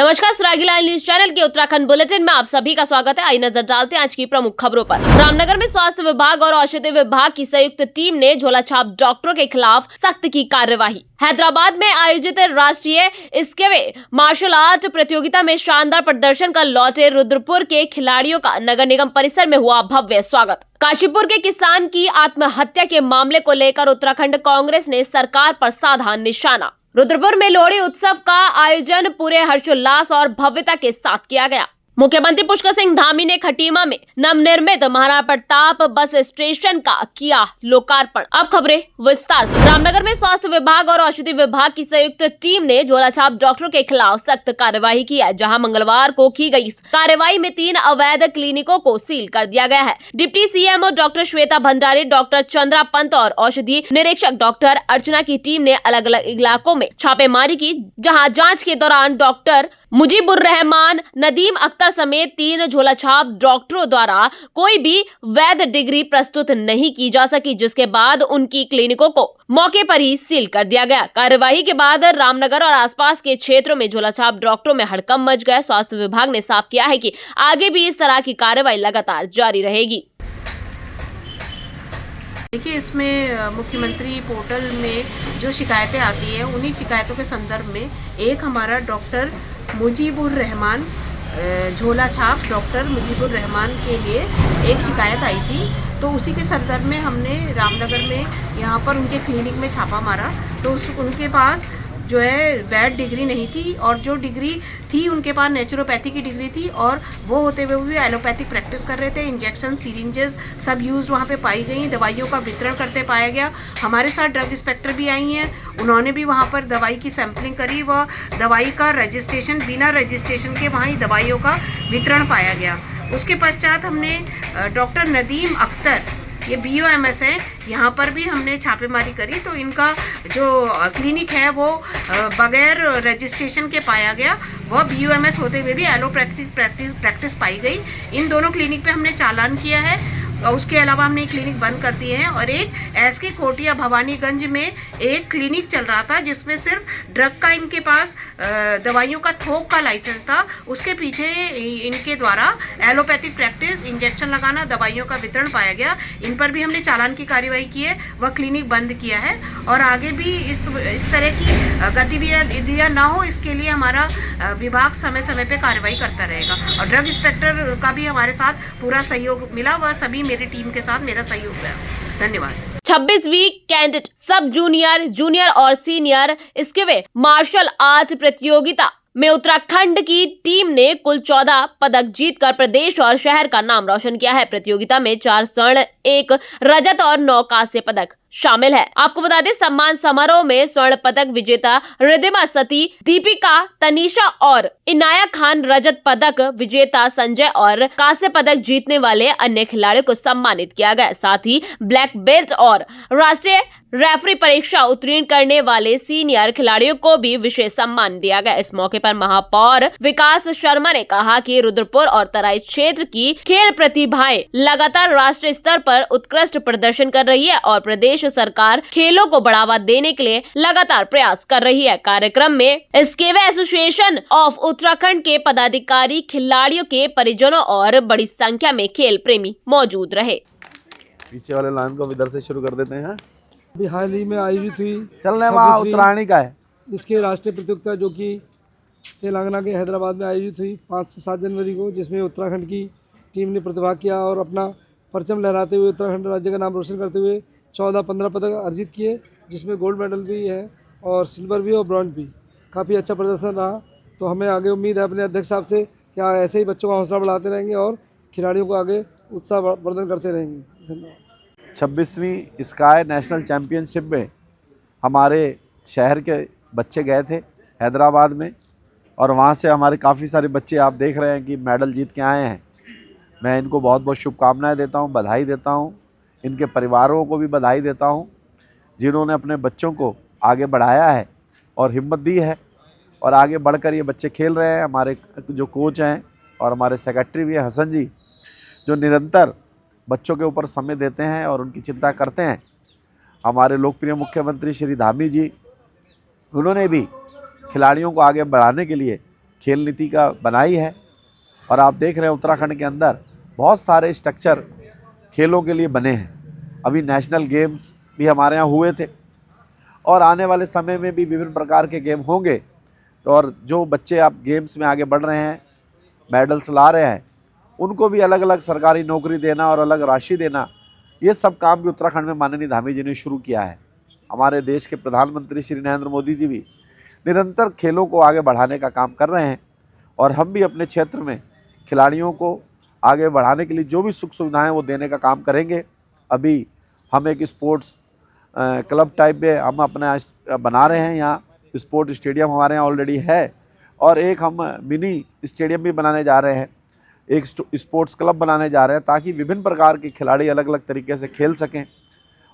नमस्कार, सुरागीलाल news channel के Uttarakhand bulletin में आप सभी का स्वागत है। आइए नजर डालते हैं आज की प्रमुख खबरों पर। रामनगर में स्वास्थ्य विभाग और औषधि विभाग की संयुक्त टीम ने झोलाछाप डॉक्टरों के खिलाफ सख्त की कार्यवाही। हैदराबाद में आयोजित राष्ट्रीय स्केवे मार्शल आर्ट प्रतियोगिता में शानदार प्रदर्शन कर लौटे रुद्रपुर के खिलाड़ियों का नगर निगम परिसर में हुआ भव्य स्वागत। काशीपुर के किसान की आत्महत्या के मामले को लेकर उत्तराखंड कांग्रेस ने सरकार पर साधा निशाना। रुद्रपुर में लोहड़ी उत्सव का आयोजन पूरे हर्षोल्लास और भव्यता के साथ किया गया। मुख्यमंत्री पुष्कर सिंह धामी ने खटीमा में नवनिर्मित महाराणा प्रताप बस स्टेशन का किया लोकार्पण। अब खबरें विस्तार से। रामनगर में स्वास्थ्य विभाग और औषधि विभाग की संयुक्त टीम ने झोलाछाप डॉक्टरों के खिलाफ सख्त कार्यवाही की है, जहां मंगलवार को की गई इस कार्रवाई में 3 अवैध क्लिनिकों को सील कर दिया गया है। Deputy CMO doctor Shweta Bhandari, doctor Chandra Pant और औषधि निरीक्षक डॉक्टर अर्चना की टीम ने अलग अलग इलाकों में छापेमारी की, जहाँ जाँच के दौरान डॉक्टर मुजीबुर रहमान, नदीम अख्तर समेत 3 झोलाछाप डॉक्टरों द्वारा कोई भी वैध डिग्री प्रस्तुत नहीं की जा सकी, जिसके बाद उनकी क्लिनिकों को मौके पर ही सील कर दिया गया। कार्यवाही के बाद रामनगर और आसपास के क्षेत्रों में झोलाछाप डॉक्टरों में हड़कंप मच गया। स्वास्थ्य विभाग ने साफ किया है कि आगे भी इस तरह की कार्रवाई लगातार जारी रहेगी। देखिए, इसमें मुख्यमंत्री पोर्टल में जो शिकायतें आती हैं, उन्हीं शिकायतों के संदर्भ में एक हमारा डॉक्टर मुजीबुर रहमान, झोलाछाप डॉक्टर मुजीबुर रहमान के लिए एक शिकायत आई थी। तो उसी के संदर्भ में हमने रामनगर में यहाँ पर उनके क्लिनिक में छापा मारा। तो उनके पास जो है वैध डिग्री नहीं थी, और जो डिग्री थी उनके पास नेचुरोपैथी की डिग्री थी, और वो होते हुए भी एलोपैथिक प्रैक्टिस कर रहे थे। इंजेक्शन, सिरिंजेस सब यूज्ड वहाँ पे पाई गई। दवाइयों का वितरण करते पाया गया। हमारे साथ ड्रग इंस्पेक्टर भी आई हैं, उन्होंने भी वहाँ पर दवाई की सैम्पलिंग करी। वह दवाई का रजिस्ट्रेशन, बिना रजिस्ट्रेशन के वहाँ दवाइयों का वितरण पाया गया। उसके पश्चात हमने डॉक्टर नदीम अख्तर, ये BOMS है, यहाँ पर भी हमने छापेमारी करी। तो इनका जो क्लिनिक है वो बगैर रजिस्ट्रेशन के पाया गया। वह BOMS होते हुए भी एलोपैथिक प्रैक्टिस पाई गई। इन दोनों क्लिनिक पे हमने चालान किया है। और उसके अलावा हमने क्लिनिक बंद कर दिए हैं। और एक SK कोटिया भवानीगंज में एक क्लिनिक चल रहा था, जिसमें सिर्फ ड्रग का इनके पास दवाइयों का थोक का लाइसेंस था। उसके पीछे इनके द्वारा एलोपैथिक प्रैक्टिस, इंजेक्शन लगाना, दवाइयों का वितरण पाया गया। इन पर भी हमने चालान की कार्रवाई की है, वह क्लिनिक बंद किया है। और आगे भी इस तरह की गतिविधियाँ ना हो, इसके लिए हमारा विभाग समय समय पर कार्रवाई करता रहेगा। और ड्रग इंस्पेक्टर का भी हमारे साथ पूरा सहयोग मिला। वह सभी मेरी टीम के साथ मेरा सहयोग है। धन्यवाद। 26वीं कैडेट सब जूनियर, जूनियर और सीनियर स्केवे मार्शल आर्ट प्रतियोगिता में उत्तराखंड की टीम ने कुल 14 पदक जीतकर प्रदेश और शहर का नाम रोशन किया है। प्रतियोगिता में 4 स्वर्ण, 1 रजत और 9 कांस्य पदक शामिल है। आपको बता दें, सम्मान समारोह में स्वर्ण पदक विजेता रिद्धिमा सती, दीपिका, तनीषा और इनाया खान, रजत पदक विजेता संजय और कांस्य पदक जीतने वाले अन्य खिलाड़ियों को सम्मानित किया गया। साथ ही ब्लैक बेल्ट और राष्ट्रीय रेफरी परीक्षा उत्तीर्ण करने वाले सीनियर खिलाड़ियों को भी विशेष सम्मान दिया गया। इस मौके पर महापौर विकास शर्मा ने कहा कि रुद्रपुर और तराई क्षेत्र की खेल प्रतिभाएं लगातार राष्ट्रीय स्तर पर उत्कृष्ट प्रदर्शन कर रही है और प्रदेश सरकार खेलों को बढ़ावा देने के लिए लगातार प्रयास कर रही है। कार्यक्रम में स्केवे एसोसिएशन ऑफ उत्तराखंड के पदाधिकारी, खिलाड़ियों के परिजनों और बड़ी संख्या में खेल प्रेमी मौजूद रहे। पीछे वाले लाइन को इधर से शुरू कर देते हैं। अभी हाल ही में आयोजित हुई चलने वहाँ उत्तरायणी का है, इसके राष्ट्रीय प्रतियोगिता जो कि तेलंगाना के हैदराबाद में आयोजित हुई 5 से 7 जनवरी को, जिसमें उत्तराखंड की टीम ने प्रतिभाग किया और अपना परचम लहराते हुए उत्तराखंड राज्य का नाम रोशन करते हुए 14-15 पदक अर्जित किए, जिसमें गोल्ड मेडल भी है और सिल्वर भी और ब्रॉन्ज भी। काफ़ी अच्छा प्रदर्शन रहा। तो हमें आगे उम्मीद है अपने अध्यक्ष साहब से कि ऐसे ही बच्चों का हौसला बढ़ाते रहेंगे और खिलाड़ियों को आगे उत्साह वर्धन करते रहेंगे। धन्यवाद। 26वीं स्काई नेशनल चैम्पियनशिप में हमारे शहर के बच्चे गए थे हैदराबाद में, और वहाँ से हमारे काफ़ी सारे बच्चे आप देख रहे हैं कि मेडल जीत के आए हैं। मैं इनको बहुत बहुत शुभकामनाएं देता हूँ, बधाई देता हूँ। इनके परिवारों को भी बधाई देता हूँ, जिन्होंने अपने बच्चों को आगे बढ़ाया है और हिम्मत दी है, और आगे बढ़कर ये बच्चे खेल रहे हैं। हमारे जो कोच हैं और हमारे सेक्रेटरी भी हैं हसन जी, जो निरंतर बच्चों के ऊपर समय देते हैं और उनकी चिंता करते हैं। हमारे लोकप्रिय मुख्यमंत्री श्री धामी जी, उन्होंने भी खिलाड़ियों को आगे बढ़ाने के लिए खेल नीति का बनाई है। और आप देख रहे हैं उत्तराखंड के अंदर बहुत सारे स्ट्रक्चर खेलों के लिए बने हैं। अभी नेशनल गेम्स भी हमारे यहाँ हुए थे और आने वाले समय में भी विभिन्न प्रकार के गेम होंगे। तो और जो बच्चे आप गेम्स में आगे बढ़ रहे हैं, मेडल्स ला रहे हैं, उनको भी अलग अलग सरकारी नौकरी देना और अलग राशि देना, ये सब काम भी उत्तराखंड में माननीय धामी जी ने शुरू किया है। हमारे देश के प्रधानमंत्री श्री नरेंद्र मोदी जी भी निरंतर खेलों को आगे बढ़ाने का काम कर रहे हैं और हम भी अपने क्षेत्र में खिलाड़ियों को आगे बढ़ाने के लिए जो भी सुख सुविधाएं वो देने का काम करेंगे। अभी हम एक स्पोर्ट्स क्लब टाइप में हम अपना बना रहे हैं। यहाँ स्पोर्ट स्टेडियम हमारे यहाँ ऑलरेडी है और एक हम मिनी स्टेडियम भी बनाने जा रहे हैं, एक स्पोर्ट्स क्लब बनाने जा रहे हैं ताकि विभिन्न प्रकार के खिलाड़ी अलग अलग तरीके से खेल सकें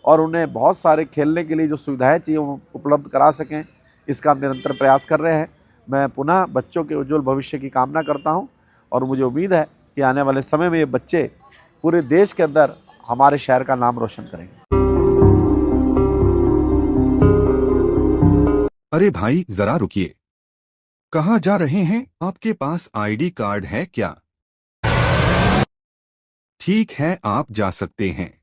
और उन्हें बहुत सारे खेलने के लिए जो सुविधाएं चाहिए वो उपलब्ध करा सकें। इसका हम निरंतर प्रयास कर रहे हैं। मैं पुनः बच्चों के उज्जवल भविष्य की कामना करता हूं और मुझे उम्मीद है कि आने वाले समय में ये बच्चे पूरे देश के अंदर हमारे शहर का नाम रोशन करेंगे। अरे भाई जरा रुकिए, कहाँ जा रहे हैं? आपके पास आईडी कार्ड है क्या? ठीक है, आप जा सकते हैं।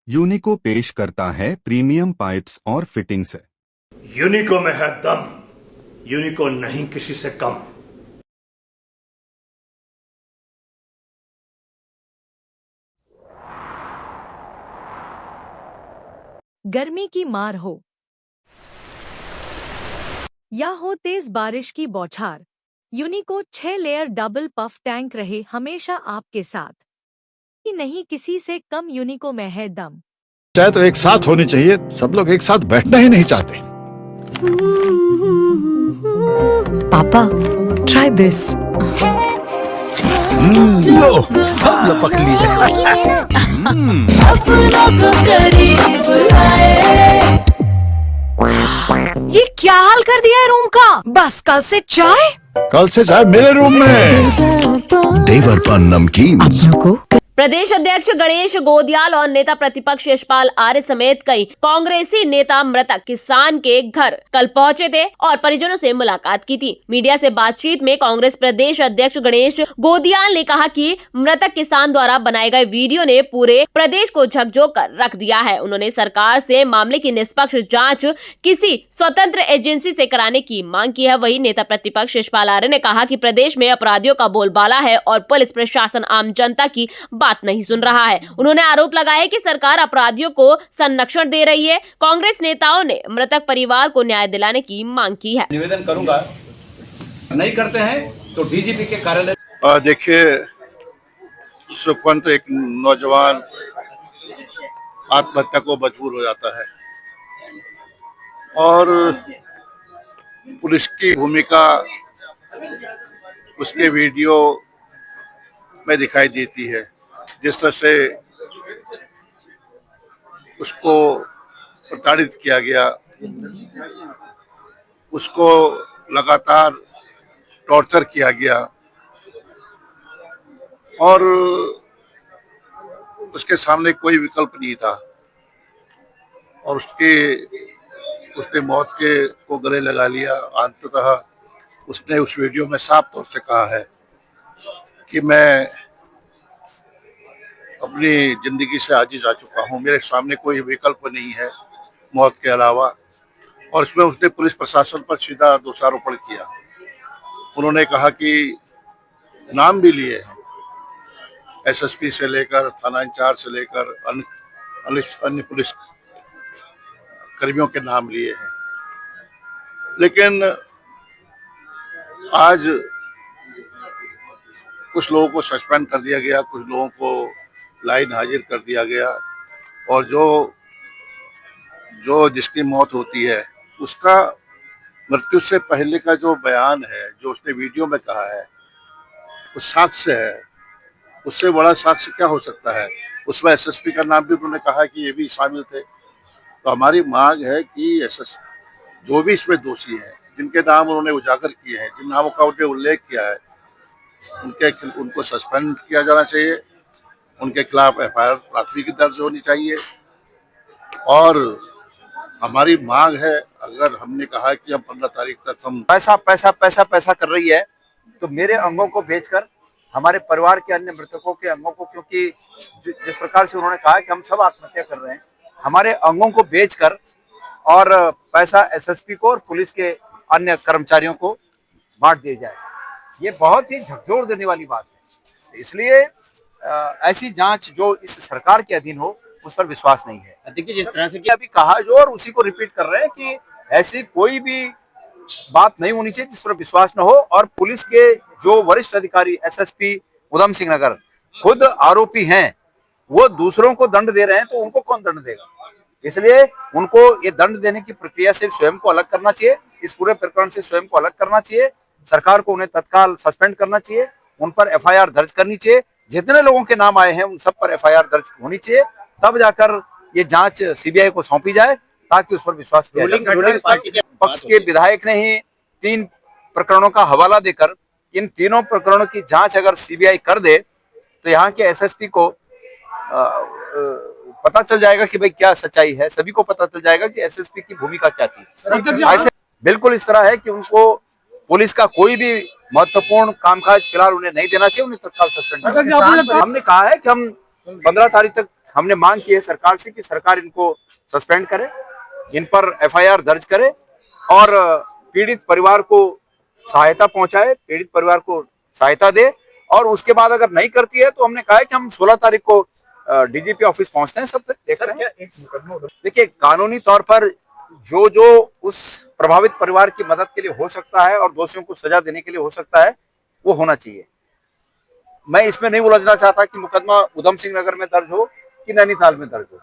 यूनिको पेश करता है प्रीमियम पाइप्स और फिटिंग्स। यूनिको में है दम, यूनिको नहीं किसी से कम। गर्मी की मार हो या हो तेज बारिश की बौछार, यूनिको 6 लेयर डबल पफ टैंक रहे हमेशा आपके साथ। कि नहीं किसी से कम, यूनिको में है दम। चाहे तो एक साथ होनी चाहिए, सब लोग एक साथ बैठना ही नहीं चाहते। पापा ट्राई दिस। लो सब लपक लिए। ये क्या हाल कर दिया है रूम का? बस कल से चाय मेरे रूम में। देवर पान नमकीन। प्रदेश अध्यक्ष गणेश गोदियाल और नेता प्रतिपक्ष यशपाल आर्य समेत कई कांग्रेसी नेता मृतक किसान के घर कल पहुंचे थे और परिजनों से मुलाकात की थी। मीडिया से बातचीत में कांग्रेस प्रदेश अध्यक्ष गणेश गोदियाल ने कहा कि मृतक किसान द्वारा बनाए गए वीडियो ने पूरे प्रदेश को झकझोर कर रख दिया है। उन्होंने सरकार से मामले की निष्पक्ष जाँच किसी स्वतंत्र एजेंसी से कराने की मांग की है। वही नेता प्रतिपक्ष यशपाल आर्य ने कहा कि प्रदेश में अपराधियों का बोलबाला है और पुलिस प्रशासन आम जनता की बात नहीं सुन रहा है। उन्होंने आरोप लगाया कि सरकार अपराधियों को संरक्षण दे रही है। कांग्रेस नेताओं ने मृतक परिवार को न्याय दिलाने की मांग की है। निवेदन करूंगा, नहीं करते हैं तो डीजीपी के कार्यालय। देखिए, सुखवंत एक नौजवान आत्महत्या को मजबूर हो जाता है और पुलिस की भूमिका उसके वीडियो में दिखाई देती है। जिस तरह से उसको प्रताड़ित किया गया, उसको लगातार टॉर्चर किया गया और उसके सामने कोई विकल्प नहीं था और उसने मौत को गले लगा लिया। अंततः उसने उस वीडियो में साफ तौर से कहा है कि मैं अपनी जिंदगी से आजिज आ चुका हूं, मेरे सामने कोई विकल्प नहीं है मौत के अलावा। और इसमें उसने पुलिस प्रशासन पर सीधा दोषारोपण किया। उन्होंने कहा कि नाम भी लिए हैं, एसएसपी से लेकर थाना इंचार्ज से लेकर अन्य पुलिस कर्मियों के नाम लिए हैं, लेकिन आज कुछ लोगों को सस्पेंड कर दिया गया, कुछ लोगों को लाइन हाजिर कर दिया गया और जो जिसकी मौत होती है उसका मृत्यु से पहले का जो बयान है, जो उसने वीडियो में कहा है, वो साक्ष्य है। उससे बड़ा साक्ष्य क्या हो सकता है? उसमें एसएसपी का नाम भी उन्होंने कहा कि ये भी शामिल थे। तो हमारी मांग है कि जो भी इसमें दोषी हैं, जिनके नाम उन्होंने उजागर किए हैं, जिन नामों का उन्होंने उल्लेख किया है, उनको सस्पेंड किया जाना चाहिए। उनके खिलाफ एफआईआर प्राथमिकी दर्ज होनी चाहिए। और हमारी मांग है, अगर हमने कहा कि हम 15 तारीख तक हम पैसा पैसा पैसा पैसा कर रही है, तो मेरे अंगों को बेचकर हमारे परिवार के अन्य मृतकों के अंगों को, क्योंकि जिस प्रकार से उन्होंने कहा कि हम सब आत्महत्या कर रहे हैं, हमारे अंगों को बेचकर और पैसा एसएसपी को और पुलिस के अन्य कर्मचारियों को बांट दिया जाए, ये बहुत ही झकझोर देने वाली बात है। इसलिए ऐसी जांच जो इस सरकार के अधीन हो, उस पर विश्वास नहीं है। देखिए, जिस तरह से कि अभी कहा जो और उसी को रिपीट कर रहे हैं कि ऐसी कोई भी बात नहीं होनी चाहिए जिस पर विश्वास न हो। और पुलिस के जो वरिष्ठ अधिकारी एसएसपी उधम सिंह नगर खुद आरोपी हैं, वो दूसरों को दंड दे रहे हैं, तो उनको कौन दंड देगा? इसलिए उनको ये दंड देने की प्रक्रिया से स्वयं को अलग करना चाहिए, इस पूरे प्रकरण से स्वयं को अलग करना चाहिए। सरकार को उन्हें तत्काल सस्पेंड करना चाहिए, उन पर एफआईआर दर्ज करनी चाहिए। जितने लोगों के नाम आए हैं उन सब पर एफआईआर दर्ज होनी चाहिए, तब जाकर ये जांच सीबीआई को सौंपी जाए, ताकि उस पर विश्वास किया जा सके। पक्ष के विधायक ने ही 3 प्रकरणों का हवाला देकर इन तीनों प्रकरणों की जांच अगर सीबीआई कर दे, तो यहाँ के एसएसपी को पता चल जाएगा कि भाई क्या सच्चाई है। सभी को पता चल जाएगा कि एसएसपी की भूमिका क्या थी। ऐसे बिल्कुल इस तरह है कि उनको पुलिस का कोई भी महत्वपूर्ण कामकाज फिलहाल उन्हें नहीं देना चाहिए, उन्हें तत्काल सस्पेंड करना। हमने कहा है कि हम 15 तारीख तक हमने मांग की है सरकार से कि सरकार इनको सस्पेंड करे, इन पर एफआईआर दर्ज करे और पीड़ित परिवार को सहायता पहुंचाए, पीड़ित परिवार को सहायता दे। और उसके बाद अगर नहीं करती है तो हमने कहा है कि हम 16 तारीख को डीजीपी ऑफिस पहुंचते हैं, सब देख रहे हैं। देखिए, कानूनी तौर पर जो उस प्रभावित परिवार की मदद के लिए हो सकता है और दोषियों को सजा देने के लिए हो सकता है, वो होना चाहिए। मैं इसमें नहीं उलझना चाहता कि मुकदमा उधम सिंह नगर में दर्ज हो कि नैनीताल में दर्ज हो,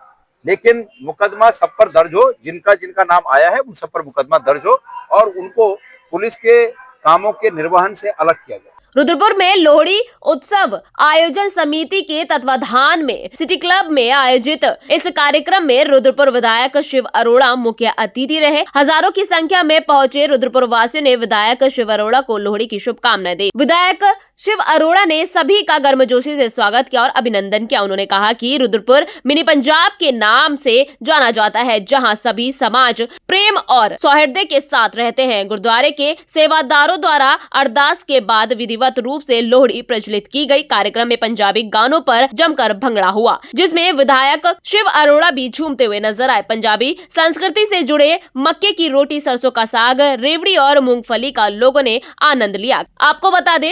लेकिन मुकदमा सब पर दर्ज हो। जिनका जिनका नाम आया है उन सब पर मुकदमा दर्ज हो और उनको पुलिस के कामों के निर्वहन से अलग किया जाए। रुद्रपुर में लोहड़ी उत्सव आयोजन समिति के तत्वाधान में सिटी क्लब में आयोजित इस कार्यक्रम में रुद्रपुर विधायक शिव अरोड़ा मुख्य अतिथि रहे। हजारों की संख्या में पहुंचे रुद्रपुर वासियों ने विधायक शिव अरोड़ा को लोहड़ी की शुभकामनाएं दी। विधायक शिव अरोड़ा ने सभी का गर्मजोशी से स्वागत किया और अभिनंदन किया। उन्होंने कहा कि रुद्रपुर मिनी पंजाब के नाम से जाना जाता है, जहां सभी समाज प्रेम और सौहार्द के साथ रहते हैं। गुरुद्वारे के सेवादारों द्वारा अरदास के बाद विधिवत रूप से लोहड़ी प्रज्वलित की गई। कार्यक्रम में पंजाबी गानों पर जमकर भंगड़ा हुआ, जिसमें विधायक शिव अरोड़ा भी झूमते हुए नजर आए। पंजाबी संस्कृति से जुड़े मक्के की रोटी, सरसों का साग, रेवड़ी और मूंगफली का लोगों ने आनंद लिया। आपको बता दें,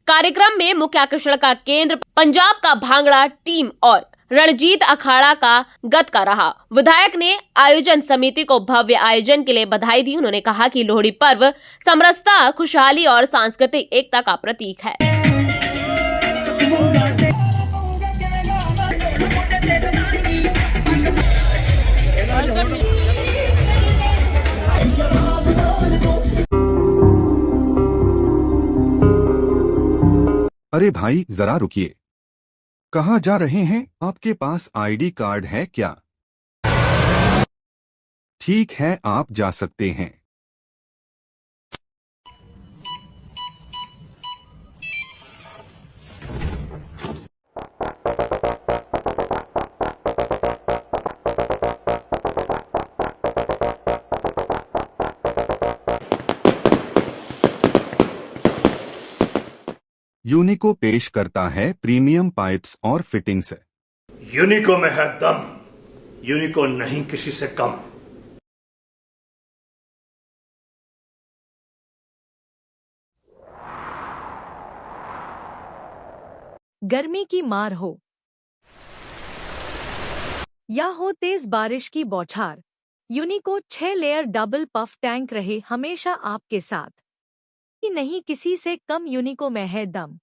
कार्यक्रम में मुख्य आकर्षण का केंद्र पंजाब का भांगड़ा टीम और रणजीत अखाड़ा का गतका रहा। विधायक ने आयोजन समिति को भव्य आयोजन के लिए बधाई दी। उन्होंने कहा कि लोहड़ी पर्व समरसता, खुशहाली और सांस्कृतिक एकता का प्रतीक है। अरे भाई, जरा रुकिए। कहाँ जा रहे हैं? आपके पास आईडी कार्ड है क्या? ठीक है, आप जा सकते हैं। यूनिको पेश करता है प्रीमियम पाइप्स और फिटिंग्स। यूनिको में है दम, यूनिको नहीं किसी से कम। गर्मी की मार हो या हो तेज बारिश की बौछार, यूनिको 6 लेयर डबल पफ टैंक रहे हमेशा आपके साथ। नहीं किसी से कम यूनिको में है दम।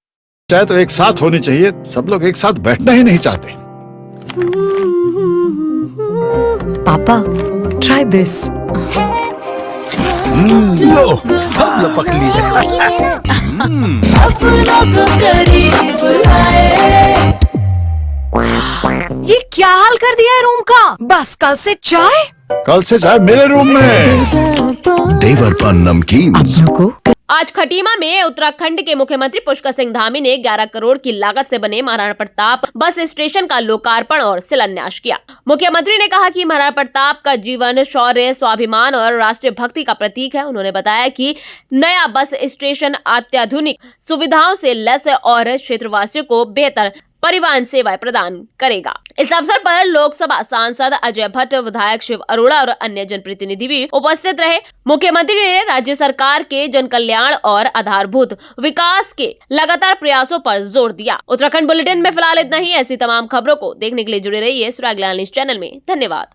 चाहे तो एक साथ होनी चाहिए, सब लोग एक साथ बैठना ही नहीं चाहते। पापा, ट्राई दिस। लो, सब लपक लीजिए। ये क्या हाल कर दिया है रूम का? बस कल से चाय कल से चाय मेरे रूम में। देवर पान नमकीन। अपनों को आज खटीमा में उत्तराखंड के मुख्यमंत्री पुष्कर सिंह धामी ने 11 करोड़ की लागत से बने महाराणा प्रताप बस स्टेशन का लोकार्पण और शिलान्यास किया। मुख्यमंत्री ने कहा कि महाराणा प्रताप का जीवन शौर्य, स्वाभिमान और राष्ट्रीय भक्ति का प्रतीक है। उन्होंने बताया कि नया बस स्टेशन अत्याधुनिक सुविधाओं से लैस और क्षेत्रवासियों को बेहतर परिवहन सेवाएं प्रदान करेगा। इस अवसर पर लोकसभा सांसद अजय भट्ट, विधायक शिव अरोड़ा और अन्य जनप्रतिनिधि भी उपस्थित रहे। मुख्यमंत्री ने राज्य सरकार के जन कल्याण और आधारभूत विकास के लगातार प्रयासों पर जोर दिया। उत्तराखंड बुलेटिन में फिलहाल इतना ही। ऐसी तमाम खबरों को देखने के लिए जुड़े रहिए सुराग लाल न्यूज़ चैनल में। धन्यवाद।